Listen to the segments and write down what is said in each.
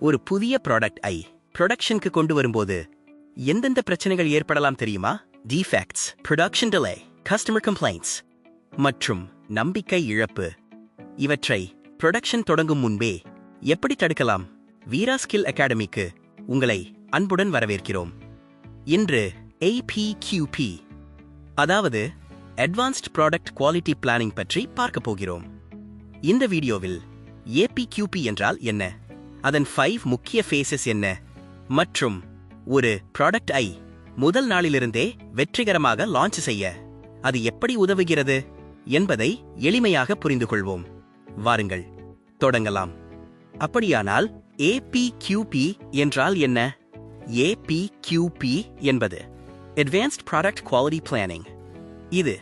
ஒரு புதிய ப்ராடக்ட் ப்ரொடக்ஷனுக்கு கொண்டு வரும்போது எந்தெந்த பிரச்சனைகள் ஏற்படலாம் தெரியுமா? Defects, production delay, customer complaints மற்றும் நம்பிக்கை இழப்பு. இவற்றை ப்ரொடக்ஷன் தொடங்கும் முன்பே எப்படி தடுக்கலாம்? வீரா ஸ்கில் அகாடமிக்கு உங்களை அன்புடன் வரவேற்கிறோம். இன்று APQP, அதாவது அட்வான்ஸ்ட் ப்ராடக்ட் குவாலிட்டி பிளானிங் பற்றி பார்க்க போகிறோம். இந்த வீடியோவில் APQP என்றால் என்ன, அதன் 5 முக்கிய ஃபேஸஸ் என்ன, மற்றும் ஒரு ப்ராடக்ட் முதல் நாளிலிருந்தே வெற்றிகரமாக லான்ச் செய்ய அது எப்படி உதவுகிறது என்பதை எளிமையாக புரிந்து கொள்வோம். வாருங்கள் தொடங்கலாம். அப்படியானால் APQP என்றால் என்ன? APQP என்பது அட்வான்ஸ்ட் ப்ராடக்ட் குவாலிட்டி பிளானிங். இது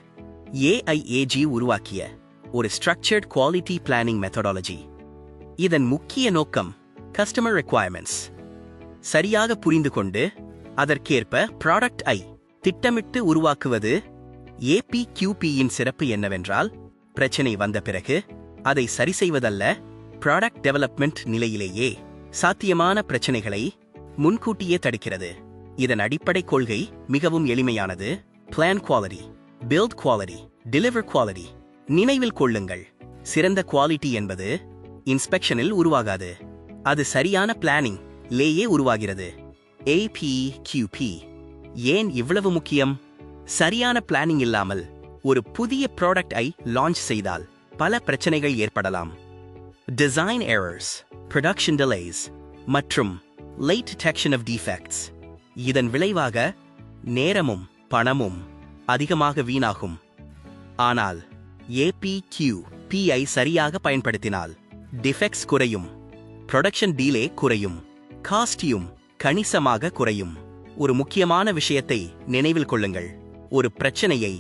AIAG உருவாக்கிய ஒரு ஸ்ட்ரக்சர்ட் குவாலிட்டி பிளானிங் மெத்தடாலஜி. இதன் முக்கிய நோக்கம் கஸ்டமர் ரெக்வயர்மெண்ட்ஸ் சரியாக புரிந்து கொண்டு அதற்கேற்ப ப்ராடக்ட் திட்டமிட்டு உருவாக்குவது. APQP-யின் சிறப்பு என்னவென்றால், பிரச்சனை வந்த பிறகு அதை சரி செய்வதல்ல, ப்ராடக்ட் டெவலப்மெண்ட் நிலையிலேயே சாத்தியமான பிரச்சனைகளை முன்கூட்டியே தடுக்கிறது. இதன் அடிப்படை கொள்கை மிகவும் எளிமையானது. Plan quality, build quality, deliver quality. நினைவில் கொள்ளுங்கள், சிறந்த குவாலிட்டி என்பது இன்ஸ்பெக்ஷனில் உருவாகாது, அது சரியான பிளானிங் லேயே உருவாகிறது. APQP ஏன் இவ்வளவு முக்கியம்? சரியான பிளானிங் இல்லாமல் ஒரு புதிய ப்ராடக்ட் லான்ச் செய்தால் பல பிரச்சனைகள் ஏற்படலாம். டிசைன் எரர்ஸ், ப்ரொடக்ஷன் டிலேஸ் மற்றும் லேட் டிடெக்ஷன் ஆஃப் டிஃபெக்ட்ஸ். இதன் விளைவாக நேரமும் பணமும் அதிகமாக வீணாகும். ஆனால் APQP-ஐ சரியாக பயன்படுத்தினால் டிஃபெக்ட்ஸ் குறையும், ப்ரொடக்ஷன் டீலே குறையும், காஸ்டியும் கணிசமாக குறையும். ஒரு முக்கியமான விஷயத்தை நினைவில் கொள்ளுங்கள், ஒரு பிரச்சனையை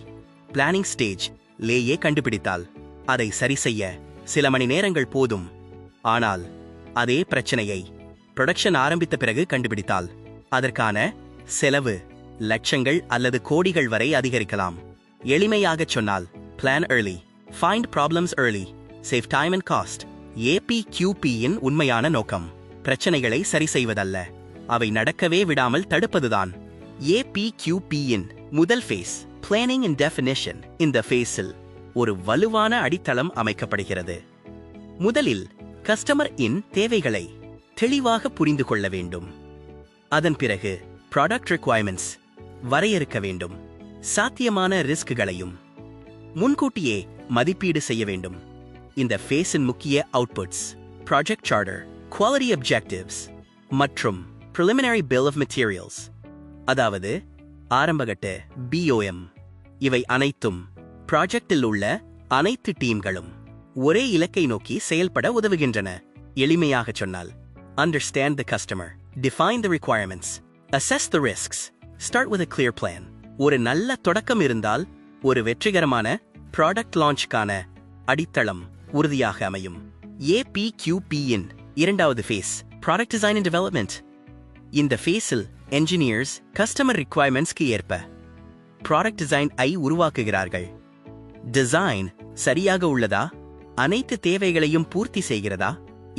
பிளானிங் ஸ்டேஜ் லேயே கண்டுபிடித்தால் அதை சரி செய்ய சில மணி நேரங்கள் போதும். ஆனால் அதே பிரச்சனையை ப்ரொடக்ஷன் ஆரம்பித்த பிறகு கண்டுபிடித்தால் அதற்கான செலவு லட்சங்கள் அல்லது கோடிகள் வரை அதிகரிக்கலாம். எளிமையாகச் சொன்னால், plan early, find problems early, save time and cost. APQP-யின் உண்மையான நோக்கம் பிரச்சனைகளை சரி செய்வதல்ல, அவை நடக்கவே விடாமல் தடுப்பதுதான். APQP-யின் முதல் ஃபேஸ் பிளானிங் அண்ட் டெஃபினிஷன். இந்த ஃபேஸில் ஒரு வலுவான அடித்தளம் அமைக்கப்படுகிறது. முதலில் கஸ்டமர் தேவைகளை தெளிவாக புரிந்து கொள்ள வேண்டும். அதன் பிறகு ப்ராடக்ட் ரெக்வயர்மெண்ட்ஸ் வரையறுக்க வேண்டும். சாத்தியமான ரிஸ்க்குகளையும் முன்கூட்டியே மதிப்பீடு செய்ய வேண்டும். இந்த ஃபேஸின் முக்கிய outputs project charter, quality objectives மற்றும் preliminary bill of materials, அதாவது ஆரம்பகட்ட BOM. இவை அனைத்தும் ப்ராஜெக்டில் உள்ள அனைத்து டீம்களும் ஒரே இலக்கை நோக்கி செயல்பட உதவுகின்றன. எளிமையாகச் சொன்னால், understand the customer, define the requirements, assess the risks, start with a clear plan. ஒரு நல்ல தொடக்கம் இருந்தால் ஒரு வெற்றிகரமான ப்ராடக்ட் லான்ச்கான அடித்தளம் உறுதியாக அமையும். APQP-யின் இரண்டாவது phase product design and development. இந்த ஃபேஸில் என்ஜினியர்ஸ் கஸ்டமர் ரிக்வயர்மெண்ட்ஸ்க்கு ஏற்ப ப்ராடக்ட் டிசைன் உருவாக்குகிறார்கள். டிசைன் சரியாக உள்ளதா, அனைத்து தேவைகளையும் பூர்த்தி செய்கிறதா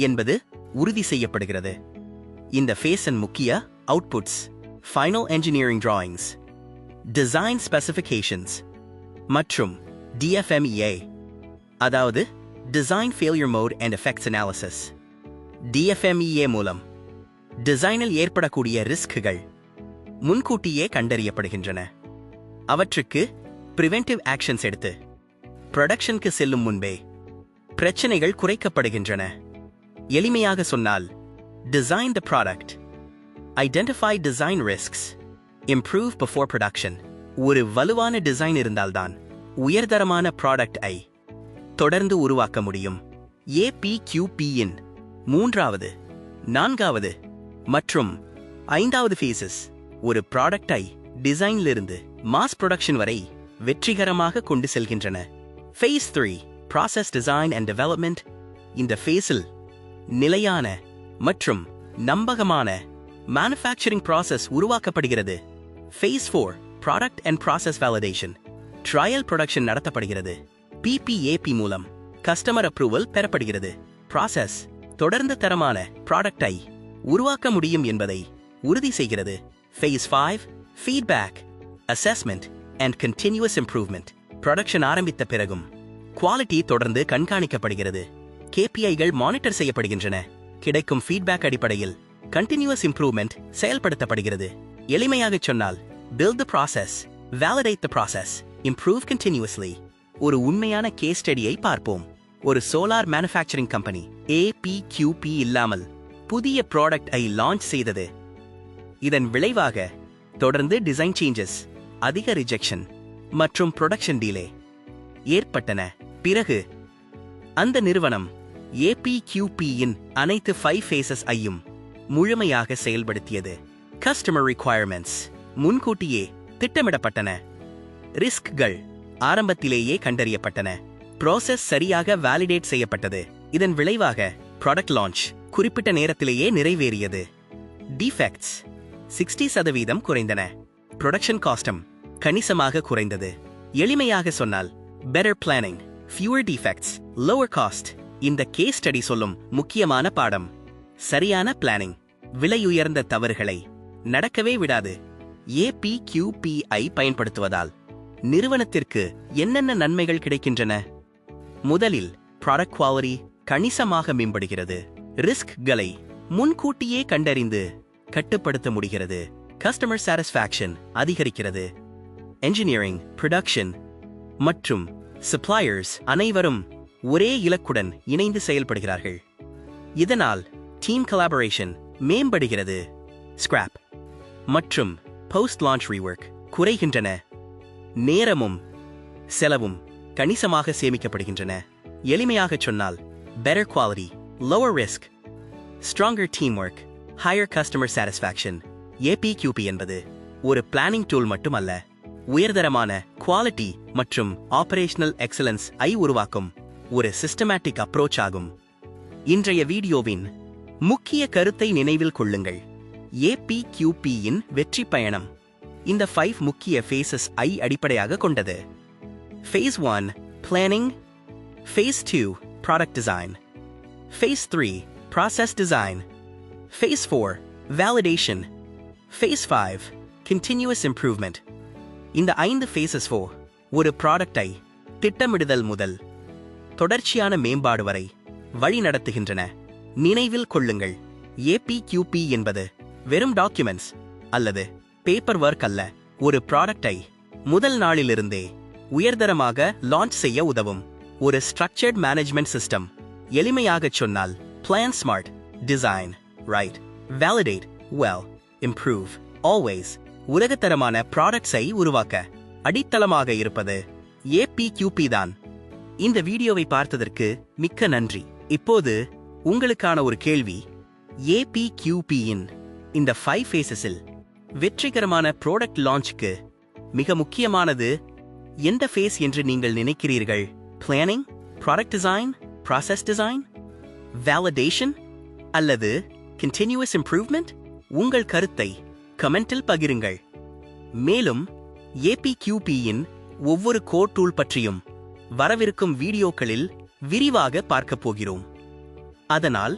என்பது உறுதி செய்யப்படுகிறது. இந்த ஃபேஸின் முக்கிய outputs final engineering drawings, design specifications மற்றும் DFMEA, அதாவது design failure mode and effects analysis. DFMEA மூலம் டிசைனில் ஏற்படக்கூடிய ரிஸ்க்குகள் முன்கூட்டியே கண்டறியப்படுகின்றன. அவற்றுக்கு பிரிவென்டிவ் ஆக்ஷன்ஸ் எடுத்து ப்ரொடக்ஷனுக்கு செல்லும் முன்பே பிரச்சனைகள் குறைக்கப்படுகின்றன. எளிமையாக சொன்னால், design the product, identify design risks, improve before production. ஒரு வலுவான டிசைன் இருந்தால்தான் உயர்தரமான ப்ராடக்ட் தொடர்ந்து உருவாக்க முடியும். APQP-யின் மூன்றாவது, நான்காவது மற்றும் ஐந்தாவது ஃபேஸஸ் ஒரு ப்ராடக்ட் டிசைனிலிருந்து மாஸ் ப்ரொடக்ஷன் வரை வெற்றிகரமாக கொண்டு செல்கின்றன. Phase 3 process design and development. இந்த ஃபேஸில் நிலையான மற்றும் நம்பகமான மேனுஃபேக்சரிங் ப்ராசஸ் உருவாக்கப்படுகிறது. Phase 4 product and process validation. Trial production நடத்தப்படுகிறது. PPAP மூலம் கஸ்டமர் அப்ரூவல் பெறப்படுகிறது. ப்ராசஸ் தொடர்ந்து தரமான ப்ராடக்டை உருவாக்க முடியும் என்பதை உறுதி செய்கிறது. Phase 5 feedback, assessment and continuous improvement. Production ஆரம்பித்த பிறகும் குவாலிட்டி தொடர்ந்து கண்காணிக்கப்படுகிறது. KPIகள் மானிட்டர் செய்யப்படுகின்றன. கிடைக்கும் ஃபீட்பேக் அடிப்படையில் கண்டினியூஸ் இம்ப்ரூவ்மெண்ட் செயல்படுத்தப்படுகிறது. எளிமையாகச் சொன்னால், build the process, validate the process, improve continuously. ஒரு உண்மையான கேஸ் ஸ்டடியை பார்ப்போம். ஒரு சோலார் மேனுஃபேக்சரிங் கம்பெனி APQP இல்லாமல் புதிய ப்ராடக்ட் ஐ லான்ச் செய்தது. இதன் விளைவாக தொடர்ந்து டிசைன் சேஞ்சஸ், அதிக ரிஜெக்ஷன் மற்றும் ப்ரொடக்ஷன் டிலே ஏற்பட்டன. பிறகு அந்த நிறுவனம் APQP இன் அனைத்து 5 phases ஐயும் முழுமையாக செயல்படுத்தியது. கஸ்டமர் ரிக்வயர்மெண்ட்ஸ் முன்கூட்டியே திட்டமிடப்பட்டன. ரிஸ்க்கள் ஆரம்பத்திலேயே கண்டறியப்பட்டன. ப்ராசஸ் சரியாக வேலிடேட் செய்யப்பட்டது. இதன் விளைவாக ப்ராடக்ட் லான்ச் குறிப்பிட்ட நேரத்திலேயே நிறைவேறியது. டிஃபெக்ட்ஸ் 60% குறைந்தன. ப்ரொடக்ஷன் காஸ்டம் கணிசமாக குறைந்தது. எளிமையாக சொன்னால், better planning, fewer defects, lower cost. இந்த கேஸ் ஸ்டடி சொல்லும் முக்கியமான பாடம். சரியான பிளானிங் விலையுயர்ந்த தவறுகளை நடக்கவே விடாது. APQP ஐ பயன்படுத்துவதால் நிறுவனத்திற்கு என்னென்ன நன்மைகள் கிடைக்கின்றன? முதலில், ப்ராடக்ட் குவாலிட்டி கணிசமாக மேம்படுகிறது. ரிஸ்க்களை முன்கூட்டியே கண்டறிந்து கட்டுப்படுத்த முடிகிறது. கஸ்டமர் சாட்டிஸ்ஃபேக்ஷன் அதிகரிக்கிறது. என்ஜினியரிங், ப்ரொடக்ஷன் மற்றும் சப்ளையர்ஸ் அனைவரும் ஒரே இலக்குடன் இணைந்து செயல்படுகிறார்கள். இதனால் டீம் கொலாபரேஷன் மேம்படுகிறது. ஸ்கிராப் மற்றும் போஸ்ட் லான்ச் ரீவொர்க் குறைகின்றன. நேரமும் செலவும் கணிசமாக சேமிக்கப்படுகின்றன. எளிமையாகச் சொன்னால், better quality, lower risk, stronger team work, higher customer satisfaction. APQP என்பது ஒரு பிளானிங் டூல் மட்டுமல்ல, உயர்தரமான குவாலிட்டி மற்றும் ஆபரேஷனல் எக்ஸலன்ஸ் ஐ உருவாக்கும் ஒரு சிஸ்டமேட்டிக் அப்ரோச் ஆகும். இன்றைய வீடியோவின் முக்கிய கருத்தை நினைவில் கொள்ளுங்கள். APQP இன் வெற்றி பயணம் இந்த 5 முக்கிய phases ஐ அடிப்படையாக கொண்டது. Phase 1 Planning, Phase 2 Product Design, Phase 3 Process Design, Phase 4 Validation, Phase 5 Continuous Improvement. இந்த 5 phases ஒரு ப்ராடக்டை திட்டமிடுதல் முதல் தொடர்ச்சியான மேம்பாடு வரை வழி நடத்துகின்றன. நினைவில் கொள்ளுங்கள், APQP என்பது வெறும் டாக்குமெண்ட்ஸ் அல்லது பேப்பர் ஒர்க் அல்ல. ஒரு ப்ராடக்டை முதல் நாளிலிருந்தே உயர்தரமாக லான்ச் செய்ய உதவும் ஒரு ஸ்ட்ரக்சர்ட் மேனேஜ்மெண்ட் சிஸ்டம். எளிமையாகச் சொன்னால், plan smart, design right, validate well, improve always. உலகத்தரமான ப்ராடக்ட்ஸை உருவாக்க அடித்தளமாக இருப்பது APQP தான். இந்த வீடியோவை பார்த்ததற்கு மிக்க நன்றி. இப்போது உங்களுக்கான ஒரு கேள்வி. APQP இன் இந்த 5 phases-இல் வெற்றிகரமான ப்ராடக்ட் லான்ச்சுக்கு மிக முக்கியமானது எந்த ஃபேஸ் என்று நீங்கள் நினைக்கிறீர்கள்? Planning, product design, process design, validation அல்லது கண்டினியூஸ் இம்ப்ரூவ்மெண்ட்? உங்கள் கருத்தை கமெண்டில் பகிருங்கள். மேலும் APQP இன் ஒவ்வொரு கோர் டூல் பற்றியும் வரவிருக்கும் வீடியோக்களில் விரிவாக பார்க்கப் போகிறோம். அதனால்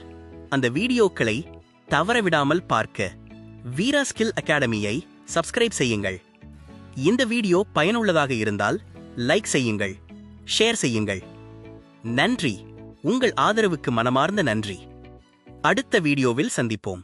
அந்த வீடியோக்களை தவறவிடாமல் பார்க்க வீரா ஸ்கில் அகாடமியை சப்ஸ்கிரைப் செய்யுங்கள். இந்த வீடியோ பயனுள்ளதாக இருந்தால் லைக் செய்யுங்கள், ஷேர் செய்யுங்கள். நன்றி. உங்கள் ஆதரவுக்கு மனமார்ந்த நன்றி. அடுத்த வீடியோவில் சந்திப்போம்.